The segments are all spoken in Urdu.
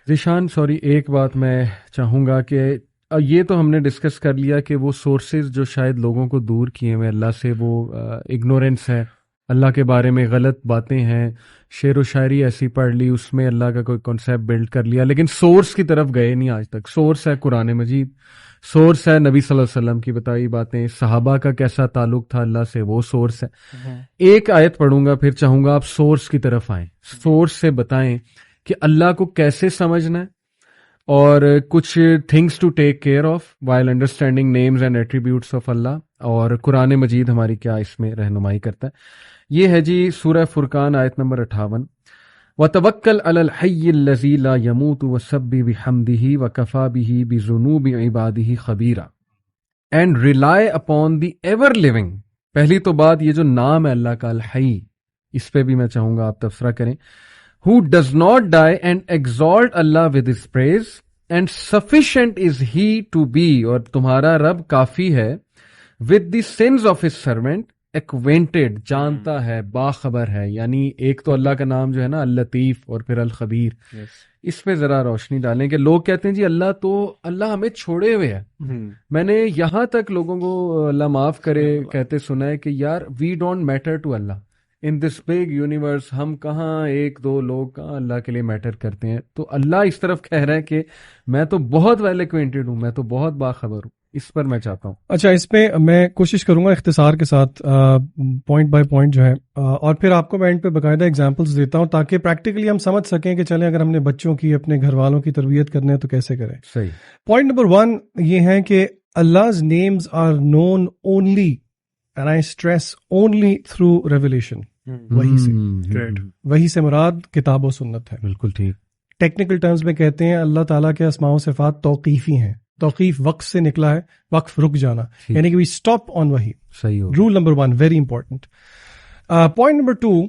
ذیشان سوری، ایک بات میں چاہوں گا کہ یہ تو ہم نے ڈسکس کر لیا کہ وہ سورسز جو شاید لوگوں کو دور کیے ہوئے اللہ سے، وہ اگنورینس ہے، اللہ کے بارے میں غلط باتیں ہیں، شعر و شاعری ایسی پڑھ لی، اس میں اللہ کا کوئی کانسیپٹ بلڈ کر لیا، لیکن سورس کی طرف گئے نہیں آج تک. سورس ہے قرآن مجید، سورس ہے نبی صلی اللہ علیہ وسلم کی بتائی باتیں، صحابہ کا کیسا تعلق تھا اللہ سے، وہ سورس ہے. ایک آیت پڑھوں گا، پھر چاہوں گا آپ سورس کی طرف آئیں، سورس سے بتائیں کہ اللہ کو کیسے سمجھنا ہے، اور کچھ things to take care of while understanding names and attributes of Allah, اور قرآن مجید ہماری کیا اس میں رہنمائی کرتا ہے. یہ ہے جی سورہ فرقان آیت نمبر 58، وَتَوَكَّلْ عَلَى الْحَيِّ الَّذِي لَا يَمُوتُ وَسَبِّحْ بِحَمْدِهِ وَكَفَى بِهِ بِذُنُوبِ عِبَادِهِ خَبِيرًا، and rely upon the ever living. پہلی تو بات یہ جو نام ہے اللہ کا الحی، اس پہ بھی میں چاہوں گا آپ تبصرہ کریں. Who does not die, and exalt Allah with his praise, and sufficient is he to be، اور تمہارا رب کافی ہے، with the sins of his servant، acquainted، جانتا ہے، باخبر ہے. یعنی ایک تو اللہ کا نام جو ہے نا اللطیف، اور پھر الخبیر. اس پہ ذرا روشنی ڈالیں کہ لوگ کہتے ہیں جی اللہ ہمیں چھوڑے ہوئے ہے. میں نے یہاں تک لوگوں کو اللہ معاف کرے کہتے سنا ہے کہ یار we don't matter to Allah in this big universe. ہم کہاں ایک دو لوگ کہاں اللہ کے لیے میٹر کرتے ہیں. تو اللہ اس طرف کہہ رہا ہے کہ میں تو بہت ویل ایکوینٹڈ ہوں، میں تو بہت باخبر ہوں. اس پر میں چاہتا ہوں. اچھا، اس پہ میں کوشش کروں گا اختصار کے ساتھ پوائنٹ بائی پوائنٹ جو ہے، اور پھر آپ کو میں اینڈ پہ باقاعدہ اگزامپلس دیتا ہوں تاکہ پریکٹیکلی ہم سمجھ سکیں کہ چلیں اگر ہم نے بچوں کی، اپنے گھر والوں کی تربیت کرنے ہے تو کیسے کریں. صحیح. پوائنٹ نمبر 1 یہ ہے کہ Allah's names are known only, and I stress only, through revelation. وہی سے، وہی سے مراد کتاب و سنت ہے. بالکل ٹھیک. ٹیکنیکل ٹرمز میں کہتے ہیں اللہ تعالیٰ کے اسماء و صفات توقیفی ہیں. توقیف وقف سے نکلا ہے، وقف رک جانا، یعنی کہ وی اسٹاپ آن وہی. صحیح. Roll number 1 very important. Point number 2،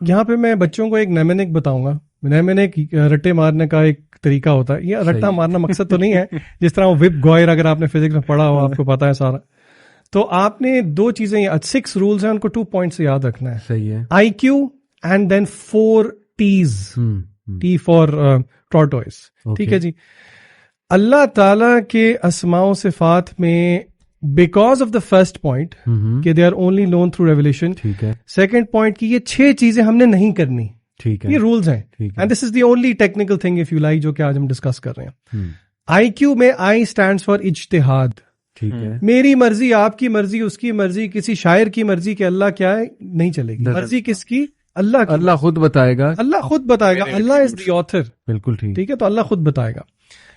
یہاں پہ میں بچوں کو ایک نیمینک بتاؤں گا. نیمینک رٹے مارنے کا ایک طریقہ ہوتا ہے. یہ رٹا مارنا مقصد تو نہیں ہے جس طرح وہ وپ گوئر، اگر آپ نے فزکس میں پڑھا ہو آپ کو پتا ہے سارا. تو آپ نے 2 چیزیں، 6 رولز ہیں، ان کو 2 پوائنٹ سے یاد رکھنا ہے. صحیح ہے. I Q and then 4 T's. T for tortoise. ٹھیک ہے جی. اللہ تعالیٰ کے اسماء و صفات میں because of the first point کہ they are only known through revelation, second point کی یہ 6 چیزیں ہم نے نہیں کرنی. ٹھیک ہے. یہ رولز ہیں، and this is the only technical thing if you like جو کہ آج ہم ڈسکس کر رہے ہیں. آئی کیو میں آئی اسٹینڈس فار اجتہاد. ٹھیک ہے. میری مرضی، آپ کی مرضی، اس کی مرضی، کسی شاعر کی مرضی کہ اللہ کیا ہے نہیں چلے گی. مرضی کس کی؟ اللہ کی. اللہ خود بتائے گا. اللہ خود بتائے گا. اللہ از دی آتھر. بالکل ٹھیک. ٹھیک ہے. تو اللہ خود بتائے گا.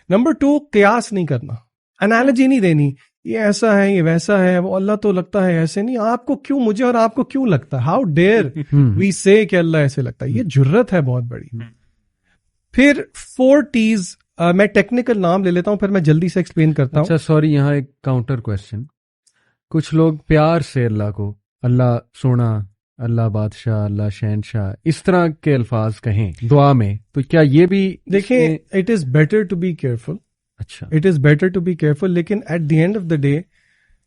نمبر 2، قیاس نہیں کرنا، انالوجی نہیں دینی، یہ ایسا ہے یہ ویسا ہے، وہ اللہ تو لگتا ہے ایسے نہیں، آپ کو کیوں، مجھے اور آپ کو کیوں لگتا ہے، ہاؤ ڈیئر وی سے کہ اللہ ایسے لگتا ہے. یہ جرت ہے بہت بڑی. پھر 4 T's، میں ٹیکنیکل نام لے لیتا ہوں پھر میں جلدی سے ایکسپلین کرتا ہوں. اچھا سوری، یہاں ایک کاؤنٹر کوشچن. کچھ لوگ پیار سے اللہ کو اللہ سونا، اللہ بادشاہ، اللہ شہنشاہ، اس طرح کے الفاظ کہیں دعا میں، تو کیا یہ بھی؟ دیکھیں، it is better to be careful. اچھا، it is better to be careful, لیکن at the end of the day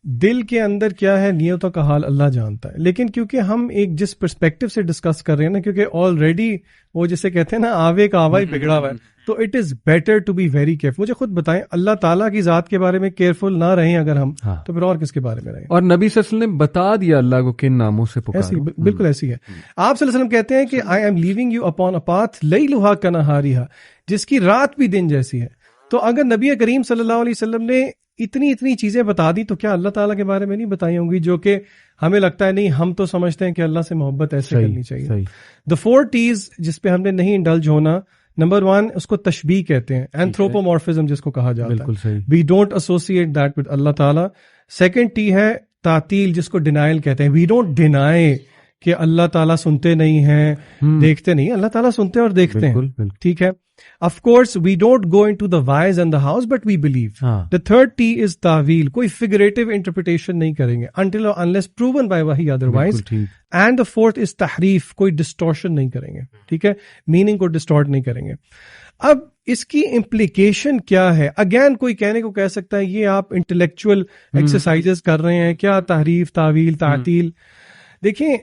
دل کے اندر کیا ہے، نیتوں کا حال اللہ جانتا ہے. لیکن کیونکہ ہم ایک جس پرسپیکٹو سے ڈسکس کر رہے ہیں نا، کیونکہ آلریڈی وہ جسے کہتے ہیں نا آوے کا آوا ہی بگڑا ہوا ہے، تو it is better to be very careful. مجھے خود بتائیں، اللہ تعالیٰ کی ذات کے بارے میں کیئرفل نہ رہیں اگر ہم، تو پھر اور کس کے بارے میں رہیں؟ اور نبی صلی اللہ علیہ وسلم نے بتا دیا اللہ کو کن ناموں سے پکارو. بالکل ایسی ہے. آپ صلی اللہ علیہ وسلم کہتے ہیں کہ I am leaving you upon a path لیلھا کنہاریھا، جس کی رات بھی دن جیسی ہے. تو اگر نبی کریم صلی اللہ علیہ وسلم نے اتنی چیزیں بتا دی تو کیا اللہ تعالیٰ کے بارے میں نہیں بتائی ہوں گی جو کہ ہمیں لگتا ہے نہیں، ہم تو سمجھتے ہیں کہ اللہ سے محبت ایسے کرنی چاہیے. The 4 T's جس پہ ہم نے نہیں انڈلج ہونا. نمبر 1 اس کو تشبیہ کہتے ہیں، اینتھروپومورفزم جس کو کہا جاتا ہے. We don't associate that with اللہ تعالیٰ. سیکنڈ T ہے تعطیل، جس کو ڈینائل کہتے ہیں. وی ڈونٹ ڈینائی کہ اللہ تعالیٰ سنتے نہیں ہیں، دیکھتے نہیں. اللہ تعالیٰ سنتے اور دیکھتے ہیں. ٹھیک ہے. Of course, we don't go into the whys and the hows, but we believe. The third T is ta'wil. کوئی figurative interpretation نہیں کریں گے until or unless proven by wahi otherwise. And the fourth is tahrif. کوئی distortion نہیں کریں گے. ٹھیک ہے. meaning کو distort نہیں کریں گے. اب اس کی implication کیا ہے؟ Again کوئی کہنے کو کہہ سکتا ہے یہ آپ intellectual exercises کر رہے ہیں کیا، تحریف، تعویل، تعطیل. دیکھیں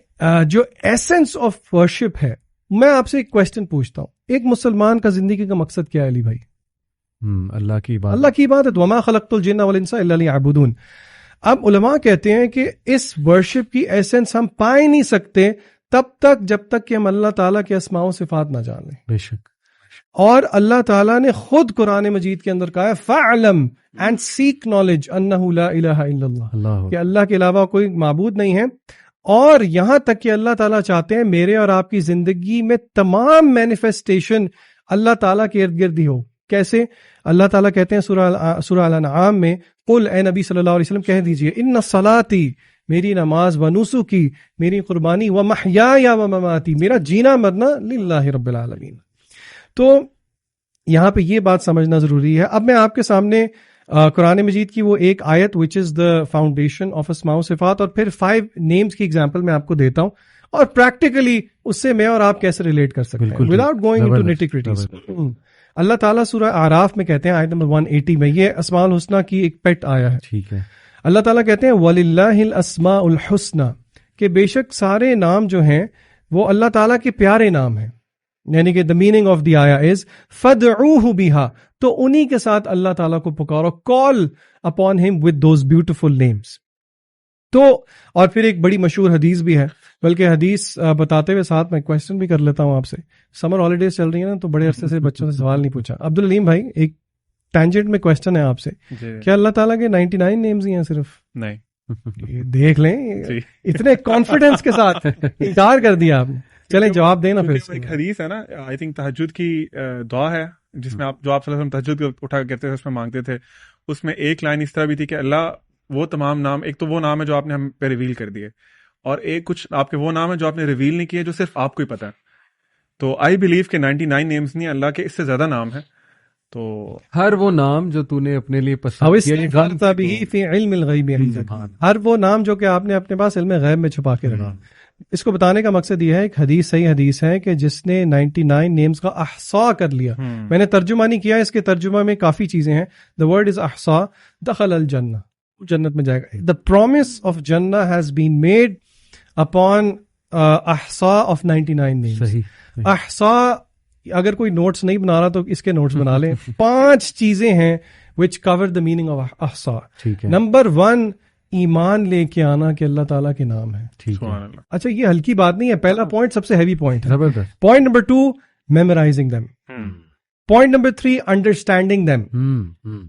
جو essence of worship ہے میں آپ سے ایک کوشچن پوچھتا ہوں, ایک مسلمان کا زندگی کا مقصد کیا ہے علی بھائی؟ اللہ کی عبادت. اللہ کی عبادت. وما خلقت الجن والانس الا لیعبدون. اب علماء کہتے ہیں کہ اس ورشپ کی ایسنس ہم پا ہی نہیں سکتے جب تک کہ ہم اللہ تعالیٰ کے اسماء و صفات نہ جان لیں. بے شک. اور اللہ تعالیٰ نے خود قرآن مجید کے اندر کہا ہے فَعْلَمْ and seek knowledge أَنَّهُ لَا إِلَهَ إِلَّا اللَّهُ, کہ اللہ کے علاوہ کوئی معبود نہیں ہے. اور یہاں تک کہ اللہ تعالیٰ چاہتے ہیں میرے اور آپ کی زندگی میں تمام مینیفیسٹیشن اللہ تعالیٰ کے ارد گرد ہی ہو. کیسے؟ اللہ تعالیٰ کہتے ہیں سورہ الانعام میں, قل اے نبی صلی اللہ علیہ وسلم کہہ دیجئے, ان صلاتی, میری نماز, و نسکی, میری قربانی, و محیای و مماتی, میرا جینا مرنا للہ رب العالمین. تو یہاں پہ یہ بات سمجھنا ضروری ہے. اب میں آپ کے سامنے قرآن مجید کی وہ ایک آیت وچ از دا فاؤنڈیشن آف اسماء و صفات اور پھر 5 نیمز کی ایگزامپل میں آپ کو دیتا ہوں, اور پریکٹیکلی اس سے میں اور آپ کیسے ریلیٹ کر سکتے ہیں وداؤٹ گوئنگ انٹو نیٹی گریٹیز. اللہ تعالیٰ سورہ اعراف میں کہتے ہیں آیت نمبر 180 میں, یہ اسماء الحسنہ کی ایک پیٹ آیا ہے. ٹھیک ہے. اللہ تعالیٰ کہتے ہیں وَلِلَّهِ الْأَسْمَاءُ الْحُسْنَى, کہ بے شک سارے نام جو ہیں وہ اللہ تعالیٰ کے پیارے نام ہیں. یعنی کہ the meaning of the ayah is فَدْعُوهُ بِهَا, تو انہی کے ساتھ اللہ تعالیٰ کو پکارو, call upon him with those beautiful names. تو اور پھر ایک بڑی مشہور حدیث بھی ہے, بلکہ حدیث بتاتے ہوئے ساتھ میں کویسچن بھی کر لیتا ہوں آپ سے. سمر ہالیڈیز چل رہی ہیں نا, تو بڑے عرصے سے بچوں سے سوال نہیں پوچھا. عبدالعلیم بھائی, ایک ٹینجنٹ میں کویسچن ہے آپ سے, کیا اللہ تعالیٰ کے 99 نیمز ہی ہیں صرف؟ نہیں, دیکھ لیں اتنے کانفیڈنس کے ساتھ انکار کر دیا آپ نے. چلیں جواب دینا. پھر ایک حدیث ہے نا, آئی تھنک تہجد کی دعا ہے جس میں آپ جو آپ صلی اللہ علیہ وسلم تہجد اٹھا کرتے تھے اس میں مانگتے تھے, اس میں ایک لائن اس طرح بھی تھی کہ اللہ وہ تمام نام, ایک تو وہ نام ہے جو آپ نے ہم پہ ریویل کر دیے, اور ایک کچھ آپ کے وہ نام ہے جو آپ نے ریویل نہیں کیے جو صرف آپ کو ہی پتا ہے. تو آئی بلیو کہ 99 نیمز نہیں, اللہ کے اس سے زیادہ نام ہے. تو ہر وہ نام جو تو نے اپنے لیے پسند کیا, ہر وہ نام جو کہ آپ نے اپنے پاس علم غیب میں چھپا کے رکھا. اس کو بتانے کا مقصد یہ ہے, ایک حدیث, صحیح حدیث ہے کہ جس نے 99 نیمز کا احصاء کر لیا. میں نے ترجمہ نہیں کیا, اس کے ترجمہ میں کافی چیزیں ہیں. دا ورڈ از احصاء, دخل الجنہ, جنت میں جائے گا. دا پرومس آف جنہ ہیز بین میڈ اپون احصاء آف 99 نیمز. احصاء, اگر کوئی نوٹس نہیں بنا رہا تو اس کے نوٹس بنا لیں. 5 چیزیں ہیں which cover the meaning of احصاء. نمبر 1, ایمان لے کے آنا کہ اللہ تعالیٰ کے نام ہے. اچھا, یہ ہلکی بات نہیں ہے, پہلا پوائنٹ سب سے ہیوی پوائنٹ ہے. Point number 2, memorizing them. Point number 3, understanding them.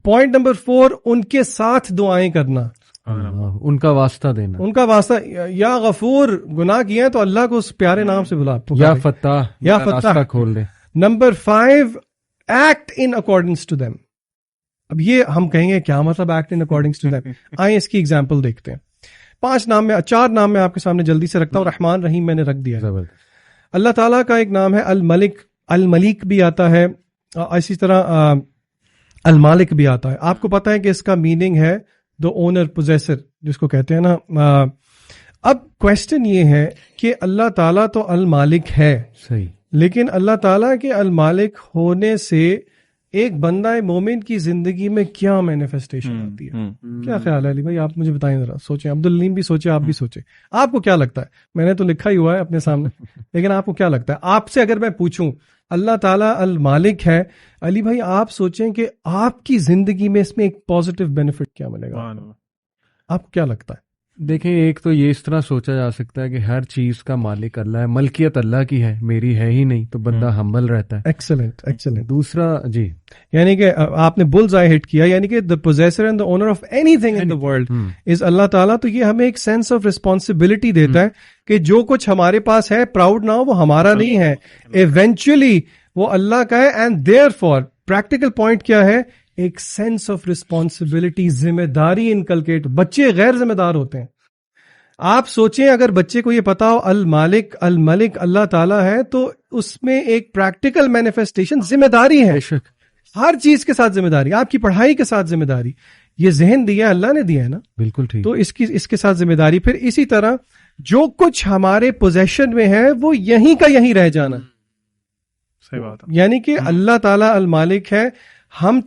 Point number 4, ان کے ساتھ دعائیں کرنا, ان کا واسطہ دینا. ان کا واسطہ, یا غفور, گناہ کیا ہے تو اللہ کو اس پیارے نام سے بلا, یا فتح, یا فتح کھول دے. Number 5, act in accordance to them. اب یہ ہم کہیں گے کیا مطلب act in according to them؟ آئیں اس کی ایگزامپل دیکھتے ہیں. 4 نام میں آپ کے سامنے جلدی سے رکھتا ہوں. رحمان رحیم میں نے رکھ دیا. اللہ تعالیٰ کا ایک نام ہے الملک, الملیک بھی آتا ہے, اسی طرح المالک بھی آتا ہے. آپ کو پتا ہے کہ اس کا میننگ ہے دا اونر, پوزیسر جس کو کہتے ہیں نا. اب کویسچن یہ ہے کہ اللہ تعالیٰ تو المالک ہے, صحیح, لیکن اللہ تعالیٰ کے المالک ہونے سے ایک بندہ مومن کی زندگی میں کیا مینیفیسٹیشن آتی ہے؟ کیا خیال ہے علی بھائی, آپ مجھے بتائیں ذرا. سوچیں, عبدالعلیم بھی سوچے, آپ بھی سوچیں, آپ کو کیا لگتا ہے؟ میں نے تو لکھا ہی ہوا ہے اپنے سامنے, لیکن آپ کو کیا لگتا ہے؟ آپ سے اگر میں پوچھوں اللہ تعالیٰ المالک ہے, علی بھائی آپ سوچیں کہ آپ کی زندگی میں اس میں ایک پازیٹیو بینیفٹ کیا ملے گا؟ آپ کو کیا لگتا ہے؟ دیکھیں, ایک تو یہ اس طرح سوچا جا سکتا ہے کہ ہر چیز کا مالک اللہ ہے, ملکیت اللہ کی ہے, میری ہے ہی نہیں, تو بندہ ہمبل رہتا ہے. Excellent, excellent. دوسرا جی, یعنی کہ آپ نے بلز آئی ہٹ کیا, یعنی کہ the possessor and the owner of anything in the world is اللہ تعالیٰ. تو یہ ہمیں ایک سینس آف ریسپانسبلٹی دیتا ہے کہ جو کچھ ہمارے پاس ہے, پراؤڈ نہ ہو, وہ ہمارا نہیں ہے, ایونچولی وہ اللہ کا ہے. اینڈ therefore پریکٹیکل پوائنٹ کیا ہے؟ ایک سینس آف ریسپانسبلٹی, ذمہ داری انکلکیٹ. بچے غیر ذمہ دار ہوتے ہیں. آپ سوچیں اگر بچے کو یہ پتا ہو المالک الملک اللہ تعالیٰ ہے, تو اس میں ایک پریکٹیکل مینیفیسٹیشن ذمہ داری ہے. ہر چیز کے ساتھ ذمہ داری, آپ کی پڑھائی کے ساتھ ذمہ داری. یہ ذہن دیا اللہ نے دیا ہے نا, بالکل ٹھیک. تو اس کے ساتھ ذمہ داری. پھر اسی طرح جو کچھ ہمارے پوزیشن میں ہے وہ یہیں کا یہیں رہ جانا. صحیح بات ہے. یعنی کہ اللہ تعالیٰ المالک ہے, ہم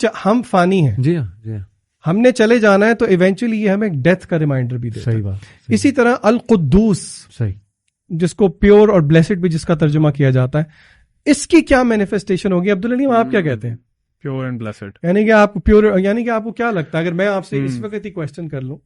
فانی ہیں, جی ہاں, جی ہاں, ہم نے چلے جانا ہے, تو ایونچولی یہ ہمیں ڈیتھ کا ریمائنڈر بھی دے. صحیح بات. اسی طرح القدوس, صحیح, جس کو پیور اور بلیسڈ بھی جس کا ترجمہ کیا جاتا ہے, اس کی کیا مینیفیسٹیشن ہوگی؟ عبدالعلیم آپ کیا کہتے ہیں؟ پیور اینڈ بلیسڈ یعنی کہ آپ پیور, یعنی کہ آپ کو کیا لگتا ہے اگر میں آپ سے اس وقت ہی کوشچن کر لوں,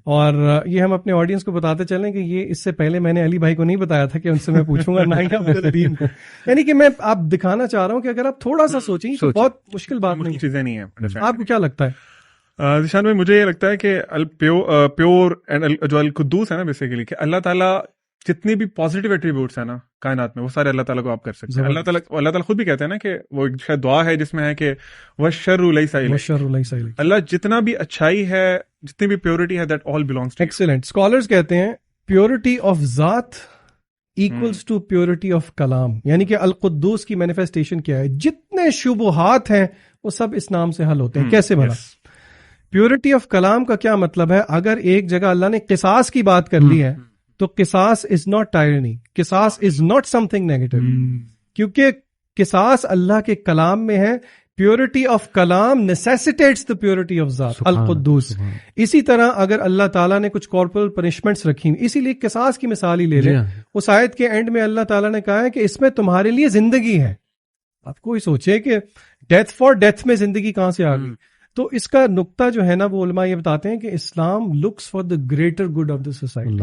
اور یہ ہم اپنے آڈینس کو بتاتے چلیں کہ یہ اس سے پہلے میں نے علی بھائی کو نہیں بتایا تھا کہ ان سے میں پوچھوں گا, نہ ہی عبدالعلیم کو, یعنی کہ میں آپ دکھانا چاہ رہا ہوں کہ اگر آپ تھوڑا سا سوچیں تو بہت مشکل بات نہیں چیزیں نہیں ہیں. آپ کو کیا لگتا ہے ذیشان بھائی؟ مجھے یہ لگتا ہے کہ پیور اینڈ جو القدوس ہے نا بیسیکلی, کہ اللہ تعالیٰ جتنی بھی پازیٹیو ایٹریبیوٹس ہیں نا کائنات میں, وہ سارے اللہ تعالیٰ کو آپ کر سکتے ہیں. اللہ تعالیٰ خود بھی کہتے ہیں نا کہ وہ شاید دعا ہے جس میں ہے کہ وَالشَّرُّ لَيْسَ إِلَيْكَ, اللہ جتنا بھی اچھائی ہے, جتنی بھی پیورٹی ہے, that all belongs to you. Excellent. Scholars کہتے ہیں پیورٹی آف ذات ایکولز ٹو پیورٹی آف کلام, یعنی کہ القدوس کی مینیفیسٹیشن کیا ہے؟ جتنے شبہات ہیں وہ سب اس نام سے حل ہوتے ہیں. کیسے بنا؟ پیورٹی آف کلام کا کیا مطلب ہے؟ اگر ایک جگہ اللہ نے قصاص کی بات کر لی ہے تو قصاص از ناٹ ٹائرنی, قصاص is not some thing negative, کیونکہ قصاص اللہ کے کلام میں ہے. پیورٹی آف کلام نیسیسیٹیٹس دا پیورٹی آف ذات القدوس. اسی طرح اگر اللہ تعالیٰ نے کچھ کارپورل پنشمنٹس رکھی ہیں, اسی لیے قصاص کی مثال ہی لے لیں, اس آیت کے اینڈ میں اللہ تعالیٰ نے کہا ہے کہ اس میں تمہارے لیے زندگی ہے. آپ کوئی سوچے کہ ڈیتھ فار ڈیتھ میں زندگی کہاں سے آ گئی؟ تو اس کا نقطہ جو ہے نا, وہ علماء یہ بتاتے ہیں کہ Islam looks for the greater good of the society.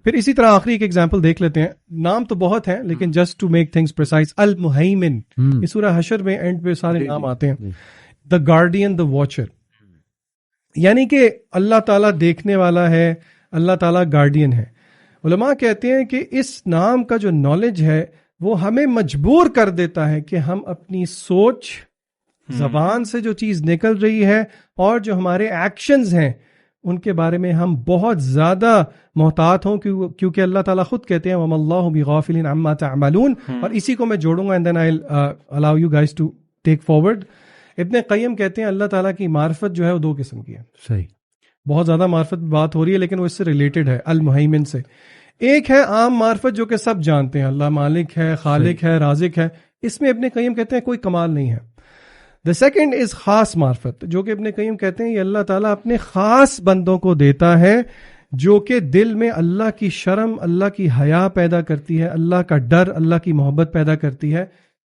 پھر اسی طرح آخری ایک ایگزامپل دیکھ لیتے ہیں, نام تو بہت ہیں لیکن just to make things precise, المہیمن. اس سورہ حشر میں اینڈ پہ سارے نام آتے ہیں. دا گارڈین, دا واچر, یعنی کہ اللہ تعالیٰ دیکھنے والا ہے, اللہ تعالیٰ گارڈین ہے. علماء کہتے ہیں کہ اس نام کا جو نالج ہے وہ ہمیں مجبور کر دیتا ہے کہ ہم اپنی سوچ, زبان سے جو چیز نکل رہی ہے اور جو ہمارے ایکشنز ہیں ان کے بارے میں ہم بہت زیادہ محتاط ہوں, کیونکہ اللہ تعالیٰ خود کہتے ہیں وَمَا اللَّهُ بِغَافِلٍ عَمَّا تَعْمَلُونَ. اور اسی کو میں جوڑوں گا and then I'll allow you guys to take forward. ابن قیم کہتے ہیں اللہ تعالیٰ کی معرفت جو ہے وہ دو قسم کی ہے. صحیح, بہت زیادہ معرفت بات ہو رہی ہے لیکن وہ اس سے ریلیٹڈ ہے المہیمن سے. ایک ہے عام معرفت جو کہ سب جانتے ہیں, اللہ مالک ہے, خالق ہے, رازق ہے, اس میں ابن قیم کہتے ہیں کوئی کمال نہیں ہے. The second is خاص معرفت, جو کہ ابن قیم کہتے ہیں یہ اللہ تعالیٰ اپنے خاص بندوں کو دیتا ہے, جو کہ دل میں اللہ کی شرم, اللہ کی حیا پیدا کرتی ہے, اللہ کا ڈر, اللہ کی محبت پیدا کرتی ہے.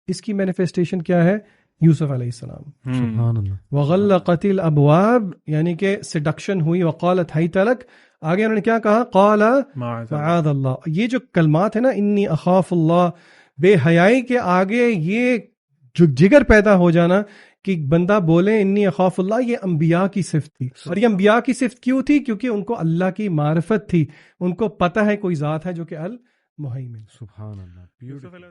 اس کی مینیفیسٹیشن کیا ہے؟ یوسف علیہ السلام. سبحان اللہ. وغلقت الابواب, یعنی کہ سیڈکشن ہوئی. وقالت حیت لک, آگے انہوں نے کیا کہا؟ قال معاذ اللہ. یہ جو کلمات ہیں نا, انی اخاف اللہ, بے حیائی کے آگے یہ جو جگر پیدا ہو جانا کہ بندہ بولے انی اخاف اللہ, یہ انبیاء کی صفت تھی. اور یہ انبیاء کی صفت کیوں تھی؟ کیونکہ ان کو اللہ کی معرفت تھی, ان کو پتہ ہے کوئی ذات ہے جو کہ المہیمن. سبحان اللہ.